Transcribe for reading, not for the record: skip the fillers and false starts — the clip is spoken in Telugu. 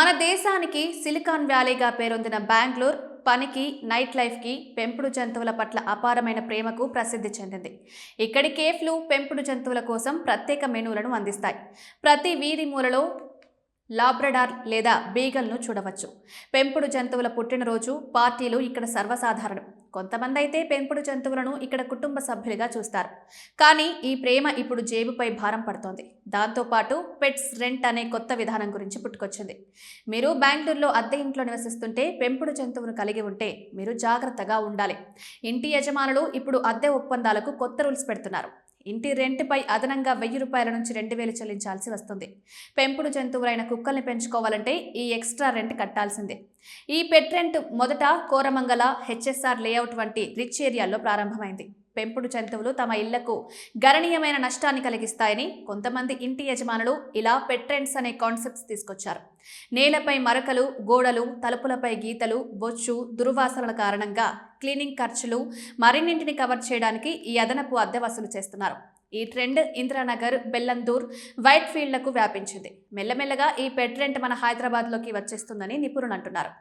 మన దేశానికి సిలికాన్ వ్యాలీగా పేరొందిన బెంగళూరు పనికి, నైట్ లైఫ్కి, పెంపుడు జంతువుల పట్ల అపారమైన ప్రేమకు ప్రసిద్ధి చెందింది. ఇక్కడి కేఫ్లు పెంపుడు జంతువుల కోసం ప్రత్యేక మెనూలను అందిస్తాయి. ప్రతి వీధి మూలలో లాబ్రడార్ లేదా బీగల్ను చూడవచ్చు. పెంపుడు జంతువుల పుట్టినరోజు పార్టీలు ఇక్కడ సర్వసాధారణం. కొంతమంది అయితే పెంపుడు జంతువులను ఇక్కడ కుటుంబ సభ్యులుగా చూస్తారు. కానీ ఈ ప్రేమ ఇప్పుడు జేబుపై భారం పడుతోంది. దాంతోపాటు పెట్స్ రెంట్ అనే కొత్త విధానం గురించి పుట్టుకొచ్చింది. మీరు బెంగళూరులో అద్దె ఇంట్లో నివసిస్తుంటే పెంపుడు జంతువును కలిగి ఉంటే మీరు జాగ్రత్తగా ఉండాలి. ఇంటి యజమానులు ఇప్పుడు అద్దె ఒప్పందాలకు కొత్త రూల్స్ పెడుతున్నారు. ఇంటి రెంట్పై అదనంగా ₹1000 నుంచి ₹2000 చెల్లించాల్సి వస్తుంది. పెంపుడు జంతువులైన కుక్కల్ని పెంచుకోవాలంటే ఈ ఎక్స్ట్రా రెంట్ కట్టాల్సిందే. ఈ పెట్ రెంట్ మొదట కోరమంగళ, హెచ్ఎస్ఆర్ లేఅవుట్ వంటి రిచ్ ఏరియాల్లో ప్రారంభమైంది. పెంపుడు జంతువులు తమ ఇళ్లకు గణనీయమైన నష్టాన్ని కలిగిస్తాయని కొంతమంది ఇంటి యజమానులు ఇలా పెట్ రెంట్స్ అనే కాన్సెప్ట్స్ తీసుకొచ్చారు. నేలపై మరకలు, గోడలు, తలుపులపై గీతలు, బొచ్చు, దుర్వాసనల కారణంగా క్లీనింగ్ ఖర్చులు, మరిన్నింటిని కవర్ చేయడానికి ఈ అదనపు అద్దె వసూలు చేస్తున్నారు. ఈ ట్రెండ్ ఇందిరానగర్, బెల్లందూర్, వైట్ ఫీల్డ్లకు వ్యాపించింది. మెల్లమెల్లగా ఈ పెట్ రెంట్ మన హైదరాబాద్లోకి వచ్చేస్తుందని నిపుణులు అంటున్నారు.